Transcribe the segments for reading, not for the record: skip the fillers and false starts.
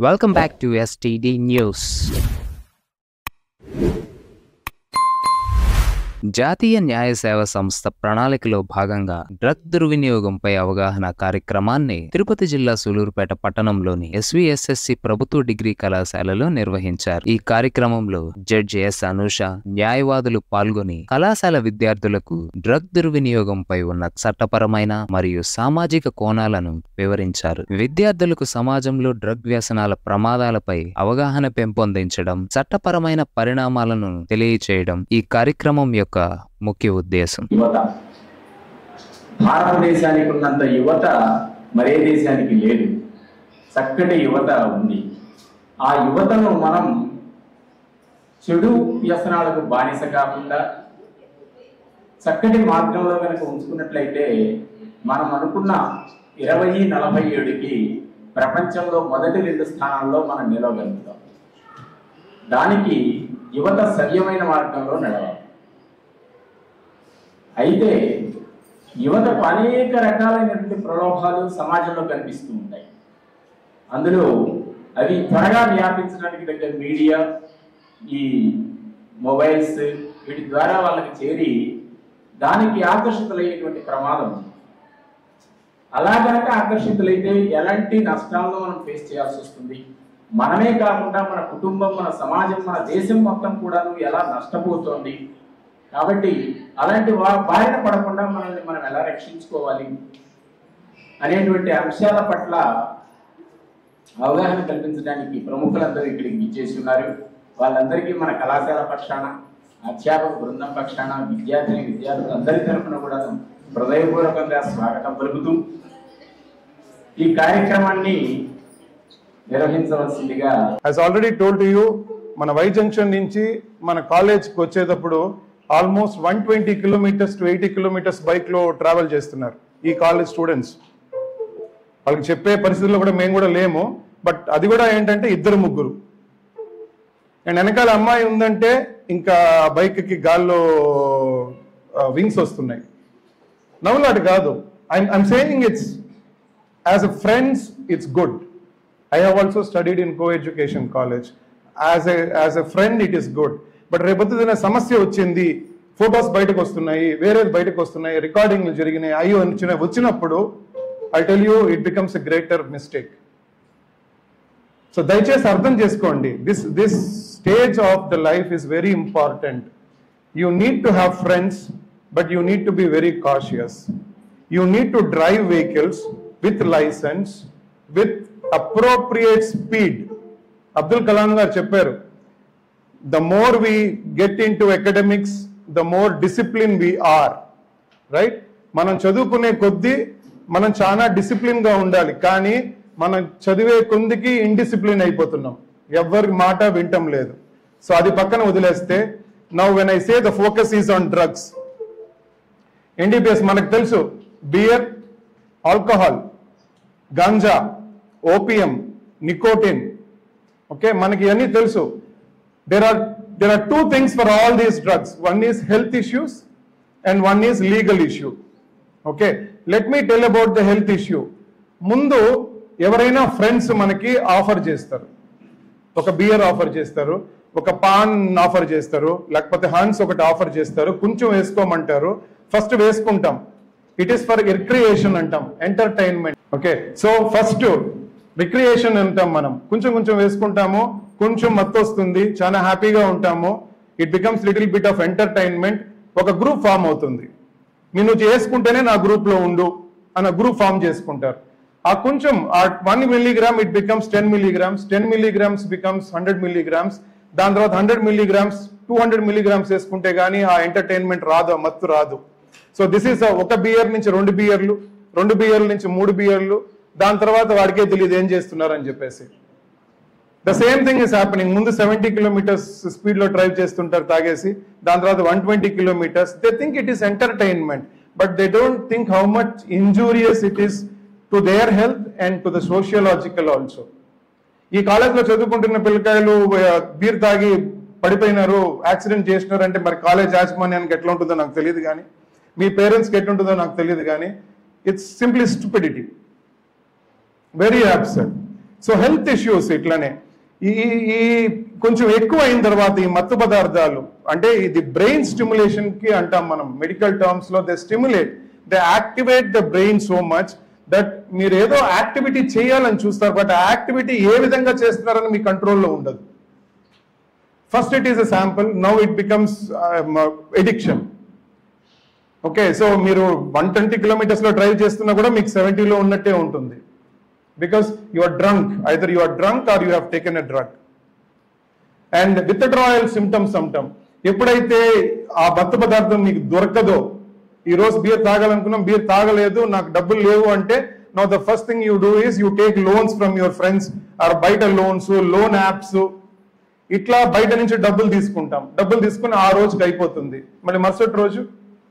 Welcome back to STD News. జాతీయ న్యాయ సేవా సంస్థ ప్రణాళికలో భాగంగా డ్రగ్ దుర్వినియోగంపై అవగాహన కార్యక్రమాన్ని తిరుపతి జిల్లా సూలూరుపేట పట్టణంలోని SVSSC ప్రభుత్వ డిగ్రీ కళాశాలలో నిర్వహించారు. ఈ కార్యక్రమంలో జడ్జి ఎస్ అనూష, న్యాయవాదులు పాల్గొని కళాశాల విద్యార్థులకు డ్రగ్ దుర్వినియోగంపై ఉన్న చట్టపరమైన మరియు సామాజిక కోణాలను వివరించారు. విద్యార్థులకు సమాజంలో డ్రగ్ వ్యసనాల ప్రమాదాలపై అవగాహన పెంపొందించడం, చట్టపరమైన పరిణామాలను తెలియచేయడం ఈ కార్యక్రమం యొక్క ముఖ్య ఉద్దేశం. యువత భారతదేశానికి ఉన్నంత యువత మరే దేశానికి లేదు. చక్కటి యువత ఉంది. ఆ యువతను మనం చెడు వ్యసనాలకు బానిస కాకుండా చక్కటి మార్గంలో కనుక ఉంచుకున్నట్లయితే మనం అనుకున్న 2047కి ప్రపంచంలో మొదటి 2 స్థానాల్లో మనం నిలవగలుగుతాం. దానికి యువత సవ్యమైన మార్గంలో నడవాలి. అయితే యువతకు అనేక రకాలైనటువంటి ప్రలోభాలు సమాజంలో కనిపిస్తూ ఉంటాయి. అందులో అవి త్వరగా వ్యాపించడానికి దగ్గర మీడియా, ఈ మొబైల్స్, వీటి ద్వారా వాళ్ళకి చేరి దానికి ఆకర్షితులయ్యేటువంటి ప్రమాదం. అలా కనుక ఆకర్షితులైతే ఎలాంటి నష్టాలను మనం ఫేస్ చేయాల్సి వస్తుంది. మనమే కాకుండా మన కుటుంబం, మన సమాజం, మన దేశం మొత్తం కూడా ఎలా నష్టపోతోంది. కాబట్టి అలాంటి బారిన పడకుండా మనల్ని మనం ఎలా రక్షించుకోవాలి అనేటువంటి అంశాల పట్ల అవగాహన కల్పించడానికి ప్రముఖులందరూ ఇక్కడికి విచ్చేసి ఉన్నారు. వాళ్ళందరికీ మన కళాశాల పక్షాన, అధ్యాపక బృందం పక్షాన, విద్యార్థులందరి తరఫున కూడా హృదయపూర్వకంగా స్వాగతం పలుకుతూ ఈ కార్యక్రమాన్ని నిర్వహించవలసిందిగా. As already told to you, మన వై జంక్షన్ నుంచి మన కాలేజ్కి వచ్చేటప్పుడు ఆల్మోస్ట్ 120 కిలోమీటర్స్ టు 80 కిలోమీటర్స్ బైక్లో ట్రావెల్ చేస్తున్నారు ఈ కాలేజ్ స్టూడెంట్స్. వాళ్ళకి చెప్పే పరిస్థితుల్లో కూడా మేము కూడా లేము. బట్ అది కూడా ఏంటంటే 2-3 అండ్ వెనకాల అమ్మాయి ఉందంటే ఇంకా బైక్కి గాల్లో వింగ్స్ వస్తున్నాయి. నవ్వులాట కాదు. I'm saying it's as a friends it's good. I have also studied in co-education college. As a friend it is good. But రేపొద్దున సమస్య వచ్చింది, ఫొటోస్ బయటకు వస్తున్నాయి, వేరేది బయటకు వస్తున్నాయి, రికార్డింగ్లు జరిగినాయి, అయ్యో వచ్చినప్పుడు I tell you it becomes a greater mistake. So దయచేసి అర్థం చేసుకోండి, this stage of the life is very important. You need to have friends, but you need to be very cautious. You need to drive vehicles with licence, with appropriate speed. Abdul Kalam గారు చెప్పారు, the more we get into academics, the more disciplined we are. Right? మనం చదువుకునే కొద్దీ మనం చాలా డిసిప్లిన్గా ఉండాలి. కానీ మనం చదివే కొద్దికి ఇండిసిప్లిన్ అయిపోతున్నాం, ఎవరి మాట వింటం లేదు. సో అది పక్కన వదిలేస్తే, now when I say the focus is on drugs. NDPS మనకు తెలుసు, beer, alcohol, ganja, opium, nicotine. Okay, మనకి ఇవన్నీ తెలుసు. there are 2 things for all these drugs. One is health issues and one is legal issue. Okay, let me tell about the health issue. ముందు ఎవరైనా friends మనకి offer చేస్తారు, ఒక beer offer చేస్తారు, ఒక పాన్ ఆఫర్ చేస్తారు, లేకపోతే హాన్స్ ఒకటి ఆఫర్ చేస్తారు, కొంచెం వేసుకోమంటారు, ఫస్ట్ వేసుకుంటాం. ఇట్ ఈస్ ఫర్ రిక్రియేషన్ అంటాం, entertainment. Okay, so first recreation అంటాం. మనం కొంచెం వేసుకుంటాము, కొంచెం మత్తు వస్తుంది, చాలా హ్యాపీగా ఉంటాము. It becomes little bit of entertainment. ఒక గ్రూప్ ఫామ్ అవుతుంది. నువ్వు చేసుకుంటేనే నా గ్రూప్లో ఉండు అన్న గ్రూప్ ఫామ్ చేసుకుంటారు. ఆ కొంచెం 1 milligram it becomes 10 milligrams, 10 milligrams becomes 100 milligrams, దాని తర్వాత 100 milligrams 200 milligrams వేసుకుంటే కానీ ఆ ఎంటర్టైన్మెంట్ రాదు, మత్తు రాదు. సో దిస్ ఈస్ ఒక బియర్ నుంచి 2 బియర్లు, 2 బియర్ల నుంచి 3 బియర్లు, దాని తర్వాత వాడికే తెలియదు ఏం చేస్తున్నారు అని చెప్పేసి. The same thing is happening. ముందు 70 kilometers స్పీడ్లో డ్రైవ్ చేస్తుంటారు తాగేసి, దాని తర్వాత 120 kilometers. They think it is entertainment, but they don't think how much injurious it is to their health and to the sociological also. ఈ కాలేజ్లో చదువుకుంటున్న పిల్లకాయలు బీర్ తాగి పడిపోయినారు, యాక్సిడెంట్ చేసినారు అంటే మరి కాలేజ్ యాజమాన్యానికి ఎట్లా ఉంటుందో నాకు తెలియదు, కానీ మీ పేరెంట్స్కి ఎట్లుంటుందో నాకు తెలియదు, కానీ it's simply stupidity, very absurd. So health issues ఇట్లానే ఈ కొంచెం ఎక్కువ అయిన తర్వాత ఈ మత్తు పదార్థాలు అంటే ఇది బ్రెయిన్ స్టిమ్యులేషన్ కి అంటాం మనం మెడికల్ టర్మ్స్ లో they stimulate they activate the brain so much that మీరు ఏదో యాక్టివిటీ చేయాలని చూస్తారు బట్ ఆ యాక్టివిటీ ఏ విధంగా చేస్తున్నారని మీ కంట్రోల్లో ఉండదు. First it is a sample, now it becomes addiction. Okay, so మీరు 120 కిలోమీటర్స్ లో డ్రైవ్ చేస్తున్నా కూడా మీకు 70లో ఉన్నట్టే ఉంటుంది. Because you are drunk, either you are drunk or you have taken a drug. And withdrawal symptoms ఎప్పుడైతే ఆ మత్తు పదార్థం మీకు దొరకదో, ఈ రోజు బీర్ తాగాలనుకున్నాం బీర్ తాగలేదు నాకు డబ్బులు లేవు అంటే now the first thing you do is you take loans from your friends or బయట లోన్ యాప్స్ ఇట్లా బయట నుంచి డబ్బులు తీసుకుంటాం. డబ్బులు తీసుకుని ఆ రోజుకి అయిపోతుంది. మళ్ళీ మరుసటి రోజు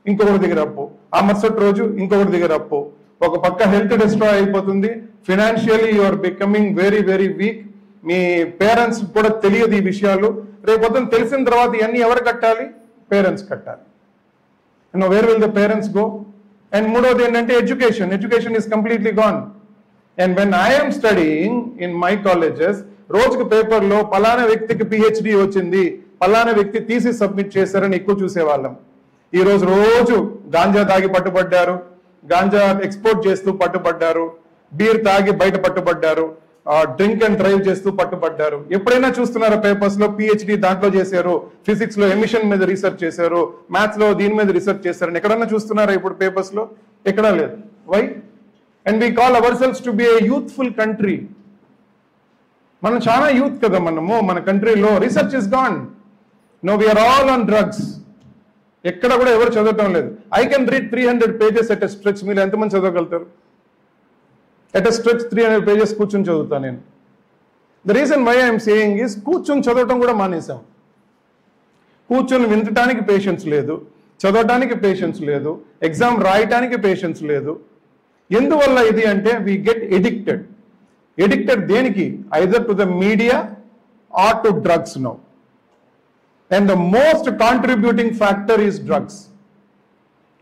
ఇంకొకటి దగ్గర అప్పు, ఆ మరుసటి రోజు ఇంకొకటి దగ్గర అప్పు. ఒక పక్క హెల్త్ డిస్ట్రాయ్ అయిపోతుంది, financially you are becoming very very weak. మీ పేరెంట్స్ కూడా తెలియదు ఈ విషయాలు. రేపొద్దున తెలిసిన తర్వాత ఇవన్నీ ఎవరు కట్టాలి? పేరెంట్స్ కట్టాలి. Where will the parents go? And మూడోది ఏంటంటే education is completely gone. And when I'm studying in my colleges రోజుకు పేపర్లో పలానా వ్యక్తికి PhD వచ్చింది, పలానా వ్యక్తి తీసి సబ్మిట్ చేశారని ఎక్కువ చూసేవాళ్ళం. ఈ రోజు గాంజా తాగి పట్టుబడ్డారు, గాంజా ఎక్స్పోర్ట్ చేస్తూ పట్టుబడ్డారు, బీర్ తాగి బయట పట్టుబడ్డారు, డ్రింక్ అండ్ డ్రైవ్ చేస్తూ పట్టుబడ్డారు. ఎప్పుడైనా చూస్తున్నారా పేపర్స్ లో PhD దాంట్లో చేశారు, ఫిజిక్స్ లో ఎమిషన్ మీద రీసెర్చ్ చేశారు, మ్యాథ్స్ లో దీని మీద రీసెర్చ్ చేశారు ఎక్కడన్నా చూస్తున్నారా ఇప్పుడు పేపర్స్ లో? ఎక్కడా లేదు. Why? And we call ourselves to be a youthful country. మనం చాలా యూత్ కదా మనము. మన కంట్రీలో research is gone. No we are all on drugs. ఎక్కడ కూడా ఎవరు చదవటం లేదు. I can read 300 pages at a stretch. మీరు ఎంతమంది చదవగలుగుతారు? ఎట్ ఎ స్ట్రెచ్ 300 pages కూర్చొని చదువుతాను నేను. The reason why I'm saying is కూర్చొని చదవటం కూడా మానేసాం. కూర్చొని వినటానికి పేషెన్స్ లేదు, చదవటానికి పేషెన్స్ లేదు, ఎగ్జామ్ రాయటానికి పేషెన్స్ లేదు. ఎందువల్ల ఇది అంటే వీ గెట్ ఎడిక్టెడ్ దేనికి? Either to the media or to drugs now. And the most contributing factor is drugs.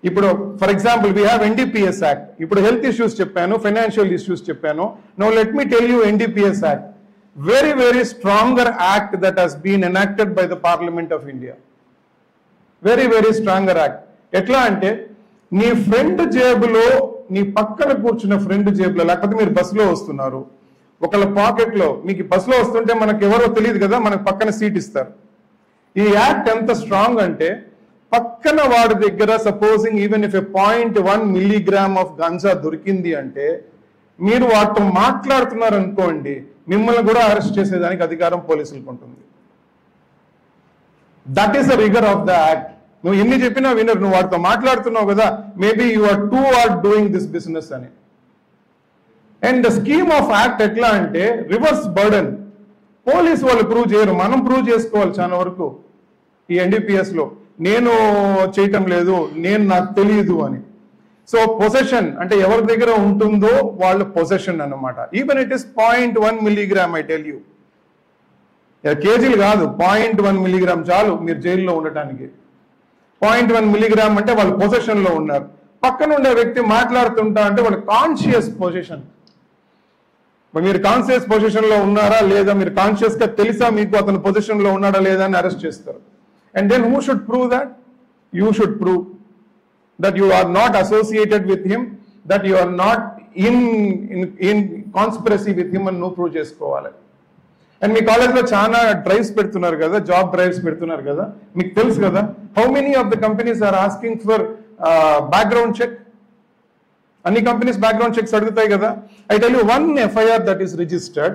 ఇప్పుడు for example we have NDPS Act. ఇప్పుడు హెల్త్ ఇష్యూస్ చెప్పాను, ఫైనాన్షియల్ ఇష్యూస్ చెప్పాను. Now let me tell you NDPS Act. Very, very stronger act that has been enacted by the Parliament of India. Very, very stronger act. ఎట్లా అంటే నీ friend జేబులో, నీ పక్కన కూర్చున్న ఫ్రెండ్ జేబులో, లేకపోతే మీరు బస్సులో వస్తున్నారు, ఒకళ్ళ పాకెట్ లో, మీకు బస్సులో వస్తుంటే మనకు ఎవరో తెలియదు కదా, మనకు పక్కన సీట్ ఇస్తారు. ఈ యాక్ట్ ఎంత స్ట్రాంగ్ అంటే పక్కన వాడి దగ్గర supposing even if 0.1 milligram of ganja దొరికింది అంటే మీరు వాటితో మాట్లాడుతున్నారు అనుకోండి, మిమ్మల్ని కూడా అరెస్ట్ చేసేదానికి అధికారం పోలీసులకు ఉంటుంది. That is the rigour of the act. నువ్వు ఎన్ని చెప్పినా వినరు. నువ్వు వాటితో మాట్లాడుతున్నావు కదా, maybe you are too or doing this business అని. And the scheme of act ఎట్లా అంటే రివర్స్ బర్డన్. పోలీసు వాళ్ళు ప్రూవ్ చేయరు, మనం ప్రూవ్ చేసుకోవాలి చాలా వరకు. ఈ NDPS లో నేను చేయటం లేదు, నాకు తెలియదు అని. సో పొసెషన్ అంటే ఎవరి దగ్గర ఉంటుందో వాళ్ళ పొసెషన్ అన్నమాట. Even it is 0.1 milligram, I tell you. కేజీలు కాదు, 0.1 milligram చాలు మీరు జైల్లో ఉండటానికి. 0.1 milligram అంటే వాళ్ళు పొసెషన్ లో ఉన్నారు. పక్కన ఉండే వ్యక్తి మాట్లాడుతుంటా అంటే వాళ్ళ కాన్షియస్ పొజిషన్. మీరు కాన్షియస్ పొజిషన్ లో ఉన్నారా లేదా, మీరు కాన్షియస్ గా తెలుసా మీకు అతను పొజిషన్ లో ఉన్నాడా లేదా అని అరెస్ట్ చేస్తారు. And then who should prove that? You should prove that you are not associated with him, that you are not in conspiracy with him అని నువ్వు ప్రూవ్ చేసుకోవాలి. అండ్ మీ కాలేజ్లో చాలా డ్రైవ్స్ పెడుతున్నారు కదా, జాబ్ డ్రైవ్స్ పెడుతున్నారు కదా, మీకు తెలుసు కదా how many of the companies are asking for background check. అన్ని కంపెనీస్ బ్యాక్గ్రౌండ్ చెక్స్ అడుగుతాయి కదా. I tell you, one FIR that is registered,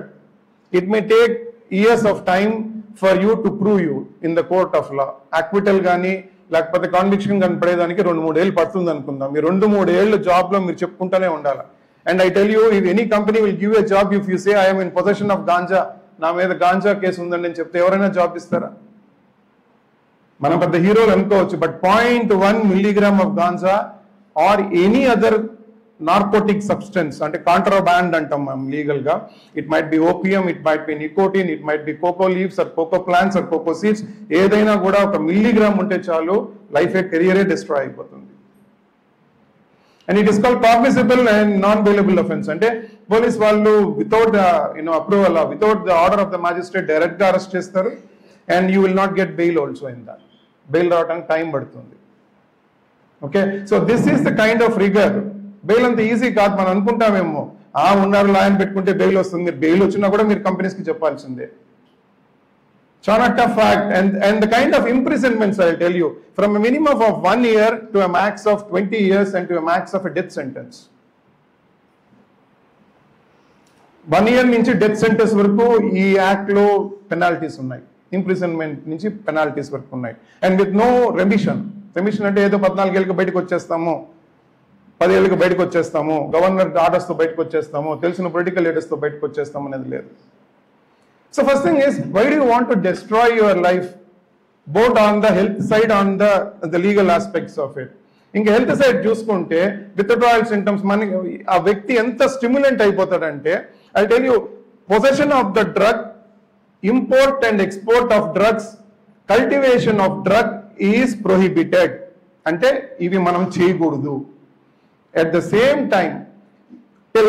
it may take years of time for you to prove you in the court of law. Acquittal గానీ లేకపోతే కాన్విక్షన్ కానీ పడేదానికి 2-3 ఏళ్ళు పడుతుంది అనుకుందాం. మీరు 2-3 ఏళ్ళు జాబ్ లో మీరు చెప్పుకుంటూనే ఉండాలి. And I tell you, if any company will give a job if you say I'm in position of ganja, నా మీద గాంజా కేసు ఉందని నేను చెప్తే ఎవరైనా జాబ్ ఇస్తారా? మనం పెద్ద హీరోలు అనుకోవచ్చు, but 0.1 milligram of ganja or any other narcotic substance అంటే కాంట్రాబ్యాండ్ అంటాం మనం లీగల్ గా. It might be opium, it might be nicotine, it might be coco leaves or coco plants or coco seeds. ఏదైనా కూడా 1 milligram ఉంటే చాలు, లైఫ్ కెరియరే destroy అయిపోతుంది. And it is called cognizable and non-bailable offense. అంటే police వాళ్ళు without approval, without the order of the magistrate direct గా arrest చేస్తారు. And you will not get bail also in that. Bail రావడానికి time పడుతుంది. Okay, so this is the kind of రిగర్. Bail అంత easy కాదు. మనం అనుకుంటామేమో ఉన్నారు lion పెట్టుకుంటే bail వస్తుంది. మీరు బెయిల్ వచ్చినా కూడా మీరు కంపెనీస్ కి చెప్పాల్సిందే. చాలా tough act, and the kind of imprisonments I'll tell you, from a minimum of 1 year to a max of 20 years and to a max of a death sentence. 1 year నుంచి death sentence వరకు ఈ act లో penalties ఉన్నాయి. Imprisonment నుంచి penalties వరకు ఉన్నాయి. And with no remission. Remission అంటే ఏదో 14 ఏళ్ళకి బయటకు వచ్చేస్తాము, 10 ఏళ్ళకి బయటకు వచ్చేస్తాము, గవర్నర్ ఆర్డర్స్ తో బయటకు వచ్చేస్తాము, తెలిసిన పొలిటికల్ లీడర్స్ తో బయటకు వచ్చేస్తాము అనేది లేదు. So first thing is, why do you want to destroy your life, both on the health side, on the legal aspects of it? ఇంకా హెల్త్ సైడ్ చూసుకుంటే విత్డ్రాయల్ సింటమ్స్ మనకి ఆ వ్యక్తి ఎంత స్టిమ్యులెంట్ అయిపోతాడంటే, I tell you, possession of the drug, import and export of drugs, cultivation of drug is prohibited. అంటే ఇవి మనం చేయకూడదు. At the same time,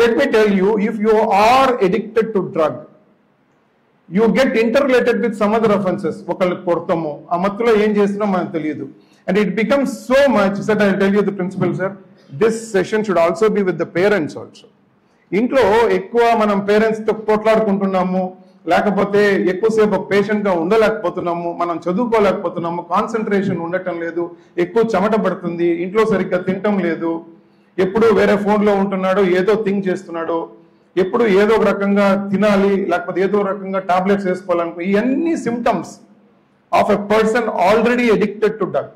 let me tell you, if you are addicted to drug, you get interrelated with some other offenses. ఒకళ్ళకి కొడతాము, ఆ మత్తులో ఏం చేసినా మనకు తెలియదు. And it becomes so much that I'll tell you the principle, sir. This session should also be with the parents also. ఇంట్లో ఎక్కువ మనం పేరెంట్స్ తో పోట్లాడుకుంటున్నాము, లేకపోతే ఎక్కువసేపు ఒక పేషెంట్ గా ఉండలేకపోతున్నాము, మనం చదువుకోలేకపోతున్నాము, కాన్సన్ట్రేషన్ ఉండటం లేదు, ఎక్కువ చెమట పడుతుంది, ఇంట్లో సరిగ్గా తినటం లేదు, ఎప్పుడు వేరే ఫోన్లో ఉంటున్నాడు, ఏదో థింక్ చేస్తున్నాడు, ఎప్పుడు ఏదో ఒక రకంగా తినాలి, లేకపోతే ఏదో రకంగా టాబ్లెట్స్ వేసుకోవాలనుకో, ఇవన్నీ symptoms of a person already addicted to drug.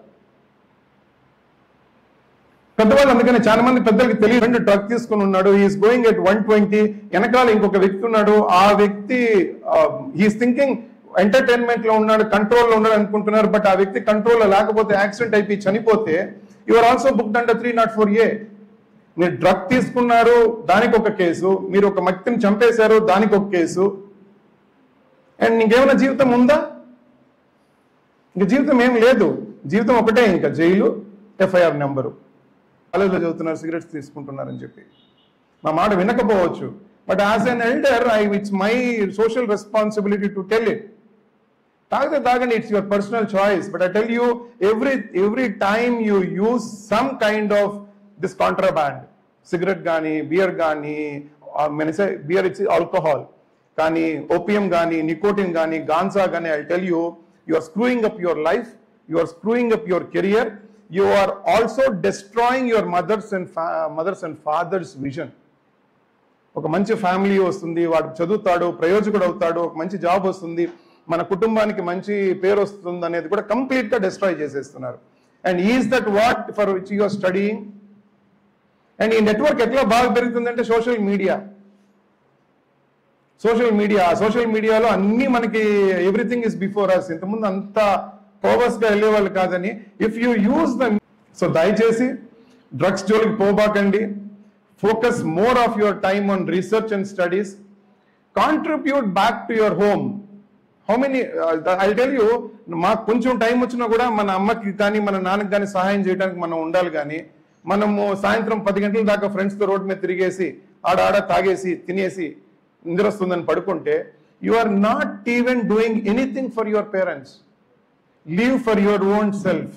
పెద్దవాళ్ళు అందుకని చాలా మంది పెద్దలకి తెలియదు, డ్రగ్ తీసుకుని ఉన్నాడు, ఈస్ గోయింగ్ ఎట్ 120, వెనకాల ఇంకొక వ్యక్తి ఉన్నాడు, ఆ వ్యక్తి హీస్ థింకింగ్ ఎంటర్టైన్మెంట్ లో ఉన్నాడు, కంట్రోల్లో ఉన్నాడు అనుకుంటున్నారు. బట్ ఆ వ్యక్తి కంట్రోల్లో లేకపోతే యాక్సిడెంట్ అయిపోయి చనిపోతే you are also booked under 304A. మీరు డ్రగ్ తీసుకున్నారు, దానికి ఒక కేసు, మీరు ఒక వ్యక్తిని చంపేశారు, దానికి ఒక కేసు. అండ్ ఇంకేమైనా జీవితం ఉందా? ఇంక జీవితం ఏం లేదు. జీవితం ఒకటే, ఇంకా జైలు, FIR నెంబరు. కాలేజీలో చదువుతున్నారు, సిగరెట్స్ తీసుకుంటున్నారని చెప్పి మా మాట వినకపోవచ్చు. But as an elder, it's my social responsibility to tell it. తాగితే తాగండి, it's your personal choice. But I tell you, every time you use some kind of this contraband, cigarette gaani, beer gaani, beer it's alcohol gaani, opium gaani, nicotine gaani, ganza gaani, I'll tell you, you are screwing up your life, you are screwing up your career, you are also destroying your mothers and fathers vision. ఒక మంచి family వస్తుంది, వాడు చదువుతాడు, ప్రయోజకుడు అవుతాడు, ఒక మంచి job వస్తుంది, మన కుటుంబానికి మంచి పేరు వస్తుంది అనేది కూడా కంప్లీట్ గా డిస్ట్రాయ్ చేసేస్తున్నారు. And is that what for which you are studying? And ఈ నెట్వర్క్ ఎట్లా బాగా పెరుగుతుందంటే సోషల్ మీడియాలో అన్ని మనకి ఎవ్రీథింగ్ ఇస్ బిఫోర్ అస్. ఇంతకుముందు అంత పవర్స్ గా వెళ్ళేవాళ్ళు కాదని. If you use the, so దయచేసి డ్రగ్స్ జోలికి పోబాకండి. Focus more of your time on research and studies. Contribute back to your home. How many, I tell you, మాకు కొంచెం టైం వచ్చినా కూడా మన అమ్మకి కానీ మన నాన్నకి కానీ సహాయం చేయడానికి మనం ఉండాలి. కానీ మనము సాయంత్రం 10 గంటల దాకా ఫ్రెండ్స్తో రోడ్ మీద తిరిగేసి ఆడ తాగేసి తినేసి నిద్ర వస్తుందని పడుకుంటే you are not even doing anything for your parents. Live for your own self.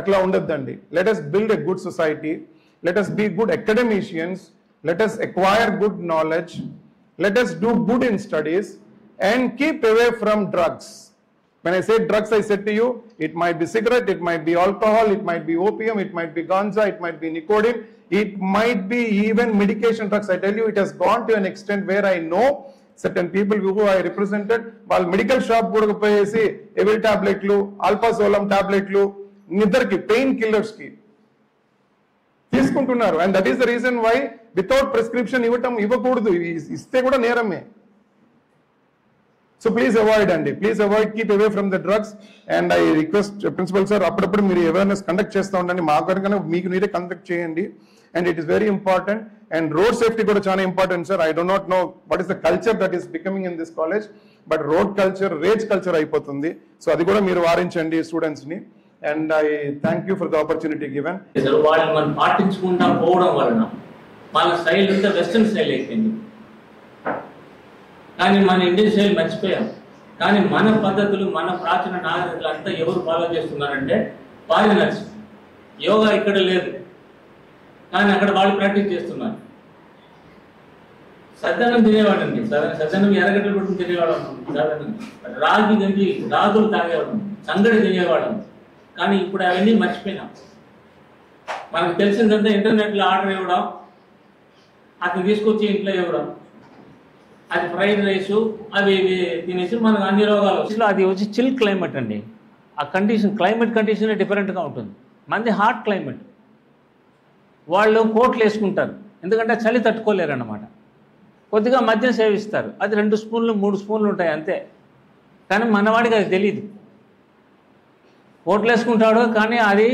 అట్లా ఉండొద్దండి. Let us build a good society. Let us be good academicians. Let us acquire good knowledge. Let us do good in studies and keep away from drugs. When I say drugs, I said to you, it might be cigarette, it might be alcohol, it might be opium, it might be ganza, it might be nicotine, it might be even medication drugs. I tell you, it has gone to an extent where I know certain people who I represented, while medical shop కూడా పోయేసి ఎవల్ టాబ్లెట్లు, alprazolam టాబ్లెట్లు, నిద్రకి, pain killers కి తీసుకుంటున్నారు. And that is the reason why without prescription ఇవ్వకూడదు. ఇస్తే కూడా నేరమే. So please avoid, and please avoid, keep away from the drugs. And I request principal sir, అప్పుడప్పుడు మీరు అవేర్నెస్ కండక్ట్ చేస్తూ ఉండండి. మా కనుక మీకు మీరే కండక్ట్ చేయండి. And it is very important. And road safety కూడా చాలా important, sir. I do not know what is the culture that is becoming in this college, but road culture, rage culture అయిపోతుంది. సో అది కూడా మీరు వారించండి students ని. and I thank you for the opportunity given. వాళ్ళు మనం పాటించుకుంటా పోవడం వలన వాళ్ళ స్టైల్ అంతా వెస్ట్రన్ స్టైల్ అయిపోయింది. కానీ మన ఇండియన్ స్టైల్ మర్చిపోయాం. కానీ మన పద్ధతులు, మన ప్రాచీన నాగరికతలు అంతా ఎవరు ఫాలో చేస్తున్నారంటే ఫారినర్స్. యోగా ఇక్కడ లేదు, కానీ అక్కడ వాళ్ళు ప్రాక్టీస్ చేస్తున్నారు. సద్దన్నం తినేవాడండి, సద్దన్నం ఎర్రగడ్డలు పట్టుకుని తినేవాళ్ళం, రాగి గంజి రాగులు తాగేవాళ్ళం, సంగడి తినేవాళ్ళం. కానీ ఇప్పుడు అవన్నీ మర్చిపోయినాం. మనకు తెలిసిందంతా ఇంటర్నెట్లో ఆర్డర్ ఇవ్వడం, అతను తీసుకొచ్చి ఇంట్లో ఇవ్వడం, అది ఫ్రైడ్ రైస్ అవి ఇవి తినేసి మనకు అన్ని రోగాలు. అది వచ్చి చిల్ క్లైమేట్ అండి. ఆ కండిషన్, క్లైమేట్ కండిషన్ డిఫరెంట్గా ఉంటుంది. మనది హాట్ క్లైమేట్. వాళ్ళు కోట్లు వేసుకుంటారు, ఎందుకంటే చలి తట్టుకోలేరు అన్నమాట. కొద్దిగా మద్యం సేవిస్తారు, అది 2 స్పూన్లు 3 స్పూన్లు ఉంటాయి అంతే. కానీ మనవాడికి అది తెలియదు. కోట్లు వేసుకుంటాడు, కానీ అది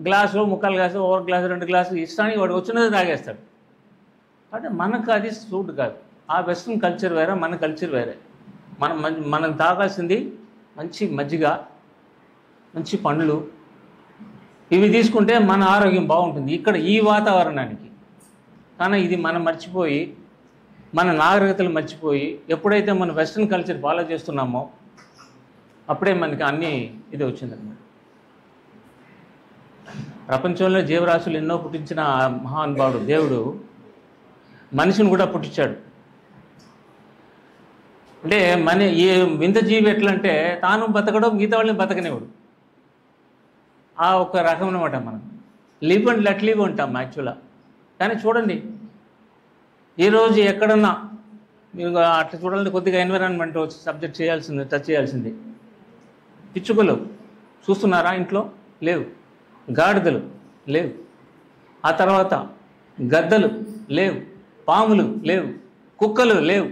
గ్లాసు, ముక్కలు గ్లాసు, ఓవర్ గ్లాసు, 2 గ్లాసులు ఇష్టానికి వాడు వచ్చినది తాగేస్తాడు. అంటే మనకు అది సూట్ కాదు. ఆ వెస్ట్రన్ కల్చర్ వేరే, మన కల్చర్ వేరే. మనం తాగాల్సింది మంచి మజ్జిగ, మంచి పండ్లు, ఇవి తీసుకుంటే మన ఆరోగ్యం బాగుంటుంది ఇక్కడ ఈ వాతావరణానికి. కానీ ఇది మనం మర్చిపోయి, మన నాగరికతలు మర్చిపోయి, ఎప్పుడైతే మనం వెస్ట్రన్ కల్చర్ ఫాలో చేస్తున్నామో అప్పుడే మనకి అన్నీ ఇది వచ్చిందన్నమాట. ప్రపంచంలో జీవరాశులు ఎన్నో పుట్టించిన మహానుభావుడు దేవుడు మనిషిని కూడా పుట్టించాడు. అంటే ఈ వింత జీవి ఎట్లంటే తాను బతకడం, మిగతా వాళ్ళని బతకనివ్వడు. ఆ ఒక రకం అనమాట. మనం లివ్ అండ్ లెట్ లివ్ అంటాం యాక్చువల్గా. కానీ చూడండి, ఈరోజు ఎక్కడన్నా మీరు అట్లా చూడాలంటే కొద్దిగా ఎన్విరాన్మెంట్ సబ్జెక్ట్ చేయాల్సింది, టచ్ చేయాల్సింది. పిచ్చుకలు చూస్తున్నారా ఇంట్లో? లేవు. గాడిదలు లేవు. ఆ తర్వాత గద్దలు లేవు, పాములు లేవు, కుక్కలు లేవు.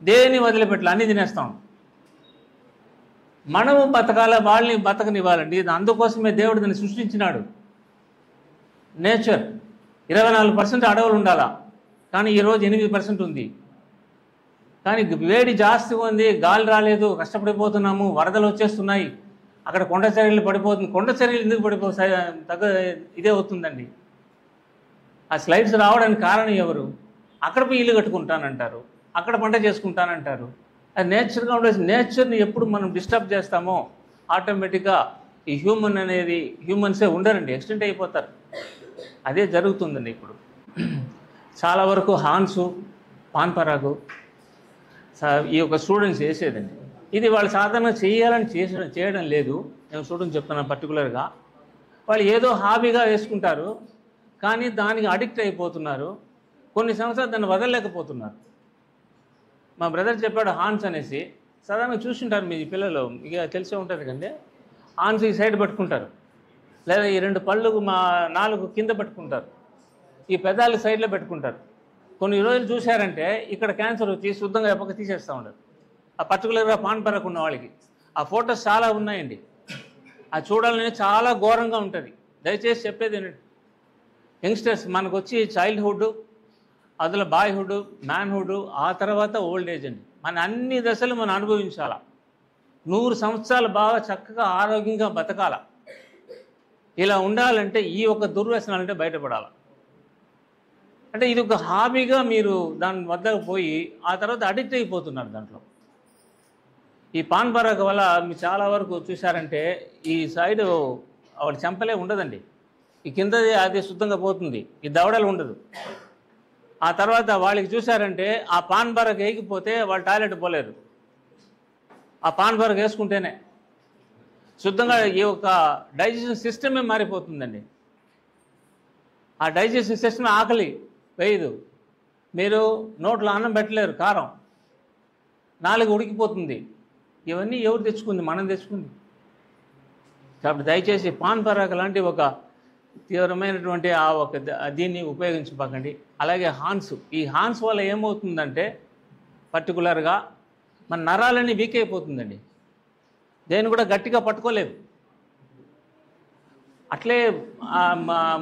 దేన్ని వదిలిపెట్టలే, అన్నీ తినేస్తాం. మనము బతకాల, వాళ్ళని బతకనివ్వాలండి. అందుకోసమే దేవుడు దాన్ని సృష్టించినాడు. నేచర్ 24% అడవులు ఉండాలా, కానీ ఈరోజు 8% ఉంది. కానీ వేడి జాస్తిగా ఉంది, గాలి రాలేదు, కష్టపడిపోతున్నాము, వరదలు వచ్చేస్తున్నాయి, అక్కడ కొండ చర్యలు పడిపోతుంది. కొండ చర్యలు ఎందుకు ఇదే అవుతుందండి. ఆ స్లైడ్స్ రావడానికి కారణం ఎవరు? అక్కడ పోయి ఇల్లు కట్టుకుంటానంటారు, అక్కడ పంట చేసుకుంటానంటారు. అది నేచర్గా ఉండేసి, నేచర్ని ఎప్పుడు మనం డిస్టర్బ్ చేస్తామో ఆటోమేటిక్గా ఈ హ్యూమన్సే ఉండరండి, ఎక్స్టెంట్ అయిపోతారు. అదే జరుగుతుందండి ఇప్పుడు. చాలా వరకు హాన్సు, పాన్పరాగు ఈ యొక్క స్టూడెంట్స్ చేసేదండి. ఇది వాళ్ళు సాధారణంగా చేయాలని చేయడం లేదు. నేను స్టూడెంట్స్ చెప్తున్నాను పర్టికులర్గా. వాళ్ళు ఏదో హాబీగా వేసుకుంటారు, కానీ దానికి అడిక్ట్ అయిపోతున్నారు. కొన్ని సంవత్సరాలు దాన్ని వదలలేకపోతున్నారు. మా బ్రదర్ చెప్పాడు హాన్స్ అనేసి. సాధారణంగా చూస్తుంటారు మీ పిల్లలు, ఇక తెలిసే ఉంటుంది కండి. హాన్స్ ఈ సైడ్ పట్టుకుంటారు, లేదా ఈ 2 పళ్ళు 4 కింద పట్టుకుంటారు, ఈ పెదాలు సైడ్లో పెట్టుకుంటారు. కొన్ని రోజులు చూశారంటే ఇక్కడ క్యాన్సర్ వచ్చి శుద్ధంగా ఎప్పక తీసేస్తూ ఉండరు. ఆ పర్టికులర్గా పాన్పరకు ఉన్న వాళ్ళకి ఆ ఫొటోస్ చాలా ఉన్నాయండి. అది చూడాలని చాలా ఘోరంగా ఉంటుంది. దయచేసి చెప్పేది ఏంటంటే, యంగ్స్టర్స్ మనకు వచ్చి చైల్డ్హుడ్, అందులో బాయ్హుడ్, మ్యాన్హుడ్, ఆ తర్వాత ఓల్డ్ ఏజ్ అండి. మన అన్ని దశలు మనం అనుభవించాలా. 100 సంవత్సరాలు బాగా చక్కగా ఆరోగ్యంగా బతకాల. ఇలా ఉండాలంటే ఈ ఒక దుర్వ్యసనాలంటే బయటపడాలి. అంటే ఇది ఒక హాబీగా మీరు దాని వద్దకు పోయి ఆ తర్వాత అడిక్ట్ అయిపోతున్నారు దాంట్లో. ఈ పాన్పరాగ వల్ల మీరు చాలా వరకు చూశారంటే ఈ సైడు వాడి చెంపలే ఉండదండి, ఈ కిందది అది శుద్ధంగా పోతుంది, ఈ దవడలు ఉండదు. ఆ తర్వాత వాళ్ళకి చూశారంటే ఆ పాన్పరాగ వేయకపోతే వాళ్ళు టాయిలెట్ పోలేరు. ఆ పాన్పరాగ వేసుకుంటేనే శుద్ధంగా ఈ యొక్క డైజెషన్ సిస్టమే మారిపోతుందండి. ఆ డైజెషన్ సిస్టమ్ ఆకలి వేయదు. మీరు నోట్లో అన్నం పెట్టలేరు, కారం, నాలుగు ఉడికిపోతుంది. ఇవన్నీ ఎవరు తెచ్చుకుంది? మనం తెచ్చుకుంది. కాబట్టి దయచేసి పాన్పరాగ లాంటి ఒక తీవ్రమైనటువంటి ఆ ఒక దీన్ని ఉపయోగించబాకండి. అలాగే హాన్స్, ఈ హాన్స్ వల్ల ఏమవుతుందంటే పర్టికులర్గా మన నరాలన్నీ వీక్ అయిపోతుందండి. దేన్ని కూడా గట్టిగా పట్టుకోలేదు. అట్లే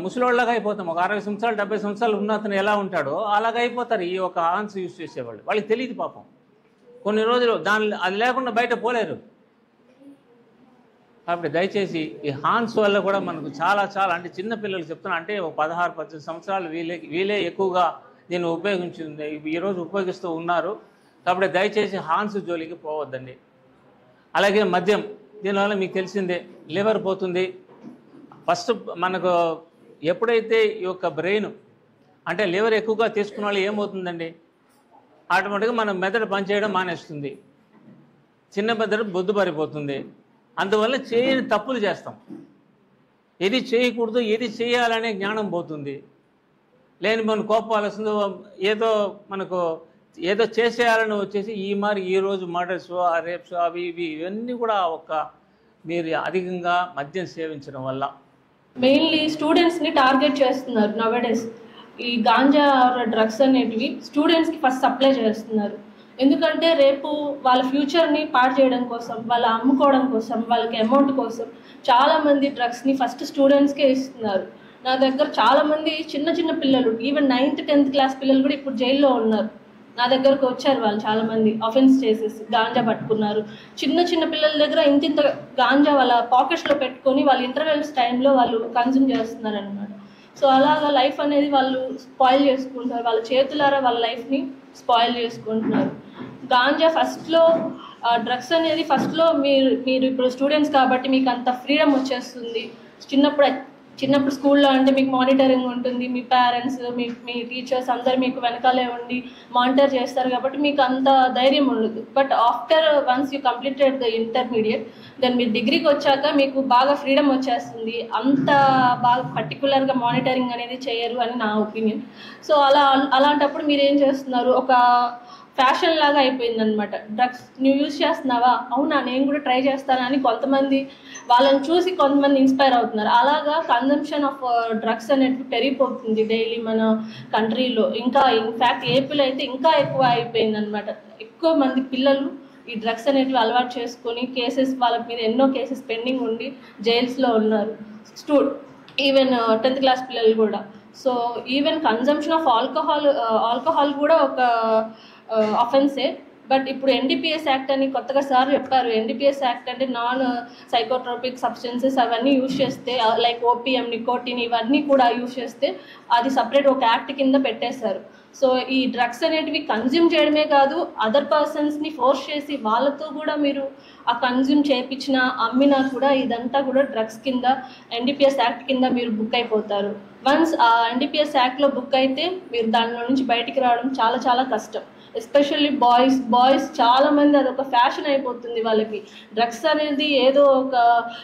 ముసలోళ్ళగా అయిపోతాం. ఒక 60 సంవత్సరాలు 70 సంవత్సరాలు ఉన్న అతను ఎలా ఉంటాడో అలాగ అయిపోతారు ఈ ఒక హాన్స్ యూజ్ చేసేవాళ్ళు. వాళ్ళకి తెలియదు పాపం. కొన్ని రోజులు అది లేకుండా బయట పోలేరు. కాబట్టి దయచేసి ఈ హార్న్స్ వల్ల కూడా మనకు చాలా చాలా అంటే చిన్న పిల్లలు చెప్తున్నా అంటే ఒక 16-18 సంవత్సరాలు వీలే ఎక్కువగా దీన్ని ఉపయోగించింది ఈరోజు ఉపయోగిస్తూ ఉన్నారు. కాబట్టి దయచేసి హార్న్స్ జోలికి పోవద్దండి. అలాగే మద్యం, దీనివల్ల మీకు తెలిసిందే లివర్ పోతుంది. ఫస్ట్ మనకు ఎప్పుడైతే ఈ యొక్క బ్రెయిన్ అంటే లివర్ ఎక్కువగా తీసుకున్న వాళ్ళు ఏమవుతుందండి, ఆటోమేటిక్గా మన మెదడు పనిచేయడం మానేస్తుంది, చిన్న మెదడు బొద్దుబారిపోతుంది. అందువల్ల చేయని తప్పులు చేస్తాం. ఏది చేయకూడదు ఏది చేయాలనే జ్ఞానం పోతుంది. లేని మన కోపాలు వస్తుందో ఏదో చేసేయాలని వచ్చేసి ఈరోజు మర్డర్స్, రేప్స్, అవి ఇవన్నీ కూడా మీరు అధికంగా మద్యం సేవించడం వల్ల. మెయిన్లీ స్టూడెంట్స్ని టార్గెట్ చేస్తున్నారు నవడేస్. ఈ గాంజా డ్రగ్స్ అనేటివి స్టూడెంట్స్కి ఫస్ట్ సప్లై చేస్తున్నారు. ఎందుకంటే రేపు వాళ్ళ ఫ్యూచర్ని పాడు చేయడం కోసం, వాళ్ళ అమ్ముకోవడం కోసం, వాళ్ళకి అమౌంట్ కోసం చాలామంది డ్రగ్స్ని ఫస్ట్ స్టూడెంట్స్కే ఇస్తున్నారు. నా దగ్గర చాలామంది చిన్న పిల్లలు, ఈవెన్ 9th 10th క్లాస్ పిల్లలు కూడా ఇప్పుడు జైల్లో ఉన్నారు. నా దగ్గరకు వచ్చారు వాళ్ళు చాలామంది అఫెన్స్ చేసేసి గాంజా పట్టుకున్నారు. చిన్న పిల్లల దగ్గర ఇంత గాంజా వాళ్ళ పాకెట్స్లో పెట్టుకొని వాళ్ళ ఇంటర్వెల్స్ టైంలో వాళ్ళు కన్జ్యూమ్ చేస్తున్నారు అనమాట. సో అలాగా లైఫ్ అనేది వాళ్ళు స్పాయిల్ చేసుకుంటున్నారు, వాళ్ళ చేతులారా వాళ్ళ లైఫ్ని స్పాయిల్ చేసుకుంటున్నారు. గాంజా ఫస్ట్లో డ్రగ్స్ అనేది ఫస్ట్లో మీరు ఇప్పుడు స్టూడెంట్స్ కాబట్టి మీకు అంత ఫ్రీడమ్ వచ్చేస్తుంది. చిన్నప్పుడు స్కూల్లో అంటే మీకు మానిటరింగ్ ఉంటుంది, మీ పేరెంట్స్ మీ టీచర్స్ అందరు మీకు వెనకాలే ఉండి మానిటర్ చేస్తారు కాబట్టి మీకు అంత ధైర్యం ఉండదు. But after once you completed the intermediate, then మీరు డిగ్రీకి వచ్చాక మీకు బాగా ఫ్రీడమ్ వచ్చేస్తుంది. అంత బాగా పర్టికులర్గా మానిటరింగ్ అనేది చేయరు అని నా ఒపీనియన్. సో అలాంటప్పుడు మీరు ఏం చేస్తున్నారు, ఒక ఫ్యాషన్ లాగా అయిపోయిందనమాట. డ్రగ్స్ నువ్వు యూజ్ చేస్తున్నావా, అవునా నేను కూడా ట్రై చేస్తాను అని కొంతమంది వాళ్ళని చూసి కొంతమంది ఇన్స్పైర్ అవుతున్నారు. అలాగా కన్జంప్షన్ ఆఫ్ డ్రగ్స్ అనేది పెరిగిపోతుంది డైలీ మన కంట్రీలో. ఇంకా ఇన్ఫ్యాక్ట్ ఏపీలో అయితే ఇంకా ఎక్కువ అయిపోయిందనమాట. ఎక్కువ మంది పిల్లలు ఈ డ్రగ్స్ అనేటివి అలవాటు చేసుకొని వాళ్ళ మీద ఎన్నో కేసెస్ పెండింగ్ ఉండి జైల్స్లో ఉన్నారు. ఈవెన్ 10th క్లాస్ పిల్లలు కూడా. So even consumption of alcohol కూడా ఒక అఫెన్సే. బట్ ఇప్పుడు ఎన్డీపీఎస్ యాక్ట్ అని కొత్తగా సార్ చెప్పారు. ఎన్డీపీఎస్ యాక్ట్ అంటే నాన్ సైకోట్రోపిక్ సబ్స్టెన్సెస్ అవన్నీ యూజ్ చేస్తే, లైక్ ఓపీఎం, నికోటిన్ ఇవన్నీ కూడా యూజ్ చేస్తే అది సపరేట్ ఒక యాక్ట్ కింద పెట్టేశారు. సో ఈ డ్రగ్స్ అనేటివి కన్జ్యూమ్ చేయడమే కాదు, అదర్ పర్సన్స్ని ఫోర్స్ చేసి వాళ్ళతో కూడా మీరు ఆ కన్జ్యూమ్ చేయించినా అమ్మినా కూడా ఇదంతా కూడా డ్రగ్స్ కింద ఎన్డీపీఎస్ యాక్ట్ కింద మీరు బుక్ అయిపోతారు. వన్స్ ఆ ఎన్డీపీఎస్ యాక్ట్లో బుక్ అయితే మీరు దానిలో నుంచి బయటికి రావడం చాలా చాలా కష్టం. ఎస్పెషల్లీ బాయ్స్ చాలామంది అదొక ఫ్యాషన్ అయిపోతుంది వాళ్ళకి. డ్రగ్స్ అనేది ఏదో ఒక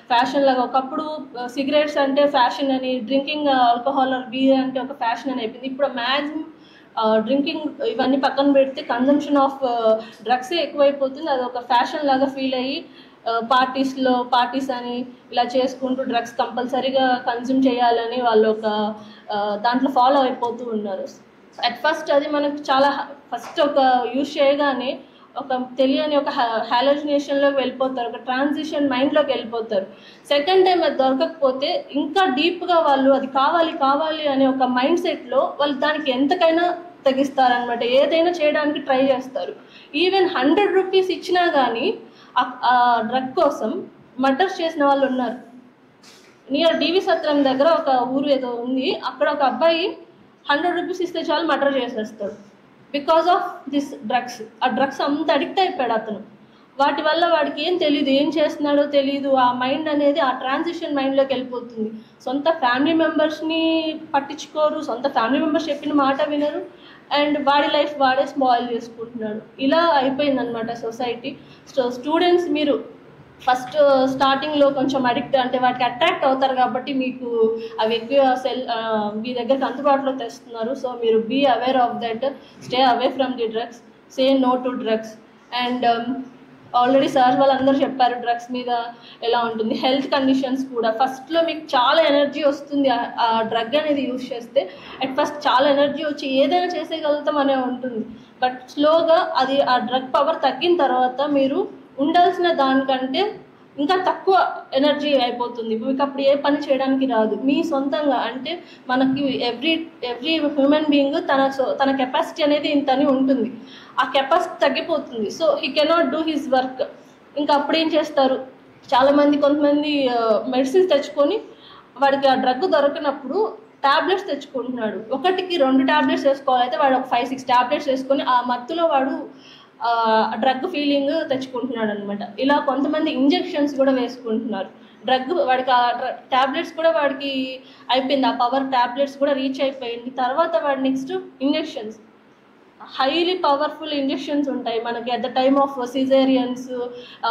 ఫ్యాషన్ లాగా, ఒకప్పుడు సిగరెట్స్ అంటే ఫ్యాషన్ అని, డ్రింకింగ్ ఆల్కహాల్ ఆర్ బీర్ అంటే ఒక ఫ్యాషన్ అని అయిపోయింది. ఇప్పుడు మ్యాక్సిమం డ్రింకింగ్ ఇవన్నీ పక్కన పెడితే కన్జంప్షన్ ఆఫ్ డ్రగ్సే ఎక్కువైపోతుంది. అది ఒక ఫ్యాషన్ లాగా ఫీల్ అయ్యి పార్టీస్ అని ఇలా చేసుకుంటూ డ్రగ్స్ కంపల్సరీగా కన్జ్యూమ్ చేయాలని వాళ్ళు ఒక దాంట్లో ఫాలో అయిపోతూ ఉన్నారు. అట్ ఫస్ట్ అది మనకు చాలా ఫస్ట్ ఒక యూజ్ చేయగానే ఒక తెలియని ఒక హాలోజినేషన్లోకి వెళ్ళిపోతారు, ఒక ట్రాన్సిషన్ మైండ్లోకి వెళ్ళిపోతారు. సెకండ్ టైం అది దొరకకపోతే ఇంకా డీప్గా వాళ్ళు అది కావాలి అనే ఒక మైండ్ సెట్లో వాళ్ళు దానికి ఎంతకైనా తగ్గిస్తారనమాట. ఏదైనా చేయడానికి ట్రై చేస్తారు. ఈవెన్ 100 రూపీస్ ఇచ్చినా కానీ ఆ డ్రగ్ కోసం మర్డర్స్ చేసిన వాళ్ళు ఉన్నారు. నియర్ డివి సత్రం దగ్గర ఒక ఊరు ఏదో ఉంది, అక్కడ ఒక అబ్బాయి 100 రూపీస్ ఇస్తే చాలు మర్డర్ చేసేస్తాడు బికాజ్ ఆఫ్ దిస్ డ్రగ్స్. ఆ డ్రగ్స్ అంత అడిక్ట్ అయిపోయాడు అతను. వాటి వల్ల వాడికి ఏం తెలియదు, ఏం చేస్తున్నాడో తెలియదు. ఆ మైండ్ అనేది ఆ ట్రాన్సిషన్ మైండ్లోకి వెళ్ళిపోతుంది. సొంత ఫ్యామిలీ మెంబర్స్ని పట్టించుకోరు, సొంత ఫ్యామిలీ మెంబర్స్ చెప్పిన మాట వినరు, అండ్ వాడి లైఫ్ వాడే స్పాయిల్ చేసుకుంటున్నాడు. ఇలా అయిపోయిందనమాట సొసైటీ. సో స్టూడెంట్స్ మీరు ఫస్ట్ స్టార్టింగ్లో కొంచెం అడిక్ట్ అంటే వాటికి అట్రాక్ట్ అవుతారు కాబట్టి మీకు అవి ఎక్కువ మీ దగ్గరకు అందుబాటులో తెస్తున్నారు. సో మీరు be aware of that, stay away from the drugs, say no to drugs. And already sir వాళ్ళందరూ చెప్పారు డ్రగ్స్ మీద ఎలా ఉంటుంది. హెల్త్ కండిషన్స్ కూడా ఫస్ట్లో మీకు చాలా ఎనర్జీ వస్తుంది ఆ డ్రగ్ అనేది యూజ్ చేస్తే. అట్ ఫస్ట్ చాలా ఎనర్జీ వచ్చి ఏదైనా చేసేయగలుగుతాం అనే ఉంటుంది. బట్ స్లోగా అది ఆ డ్రగ్ పవర్ తగ్గిన తర్వాత మీరు ఉండాల్సిన దానికంటే ఇంకా తక్కువ ఎనర్జీ అయిపోతుంది. మీకు అప్పుడు ఏ పని చేయడానికి రాదు. మీ సొంతంగా అంటే మనకి ఎవ్రీ హ్యూమన్ బీయింగ్ తన కెపాసిటీ అనేది ఇంతని ఉంటుంది. ఆ కెపాసిటీ తగ్గిపోతుంది. So he cannot do his work. ఇంకా అప్పుడు ఏం చేస్తారు, కొంతమంది మెడిసిన్స్ తెచ్చుకొని వాడికి ఆ డ్రగ్ దొరకనప్పుడు టాబ్లెట్స్ తెచ్చుకుంటున్నాడు. 1కి 2 టాబ్లెట్స్ వేసుకోవాలైతే వాడు ఒక 5-6 టాబ్లెట్స్ వేసుకొని ఆ మత్తులో వాడు డ్రగ్ ఫీలింగ్ తెచ్చుకుంటున్నాడు అనమాట. ఇలా కొంతమంది ఇంజెక్షన్స్ కూడా వేసుకుంటున్నారు. వాడికి ఆ టాబ్లెట్స్ కూడా వాడికి అయిపోయింది, ఆ పవర్ టాబ్లెట్స్ కూడా రీచ్ అయిపోయింది. తర్వాత వాడు next injections, highly powerful injections ఉంటాయి మనకి. At the time of caesareans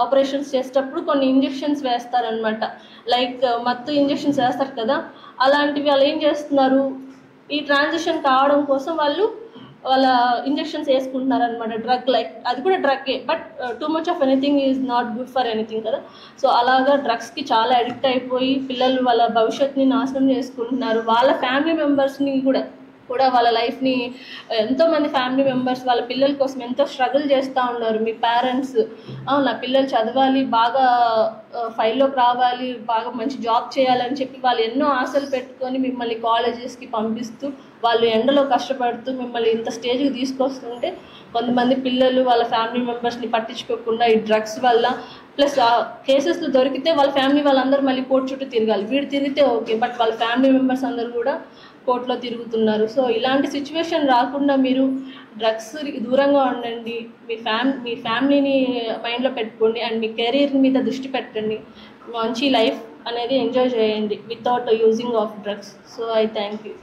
operations చేసేటప్పుడు కొన్ని ఇంజెక్షన్స్ వేస్తారనమాట, లైక్ మత్తు ఇంజెక్షన్స్ వేస్తారు కదా, అలాంటివి వాళ్ళు ఏం చేస్తున్నారు, ఈ ట్రాన్సిషన్ కావడం కోసం వాళ్ళ ఇంజెక్షన్స్ వేసుకుంటున్నారు అనమాట. డ్రగ్ లైక్ అది కూడా డ్రగ్గే, but too much of anything is not good for anything కదా. సో అలాగా డ్రగ్స్కి చాలా అడిక్ట్ అయిపోయి పిల్లలు వాళ్ళ భవిష్యత్తుని నాశనం చేసుకుంటున్నారు. వాళ్ళ ఫ్యామిలీ మెంబర్స్ని కూడా వాళ్ళ లైఫ్ని, ఎంతోమంది ఫ్యామిలీ మెంబర్స్ వాళ్ళ పిల్లల కోసం ఎంతో స్ట్రగుల్ చేస్తూ ఉన్నారు. మీ పేరెంట్స్ నా పిల్లలు చదవాలి, బాగా ఫైల్లోకి రావాలి, బాగా మంచి జాబ్ చేయాలని చెప్పి వాళ్ళు ఎన్నో ఆశలు పెట్టుకొని మిమ్మల్ని కాలేజెస్కి పంపిస్తూ వాళ్ళు ఎండలో కష్టపడుతూ మిమ్మల్ని ఇంత స్టేజ్కి తీసుకొస్తుంటే కొంతమంది పిల్లలు వాళ్ళ ఫ్యామిలీ మెంబర్స్ని పట్టించుకోకుండా ఈ డ్రగ్స్ వల్ల, ప్లస్ కేసెస్లో దొరికితే వాళ్ళ ఫ్యామిలీ వాళ్ళందరూ మళ్ళీ కోర్టు చుట్టూ తిరగాలి. వీడు తిరిగితే ఓకే, బట్ వాళ్ళ ఫ్యామిలీ మెంబర్స్ అందరూ కూడా కోర్టులో తిరుగుతున్నారు. సో ఇలాంటి సిచ్యువేషన్ రాకుండా మీరు డ్రగ్స్ దూరంగా ఉండండి, మీ ఫ్యామిలీని మైండ్లో పెట్టుకోండి, అండ్ మీ కెరీర్ మీద దృష్టి పెట్టండి, మంచి లైఫ్ అనేది ఎంజాయ్ చేయండి without using of drugs. So I thank you.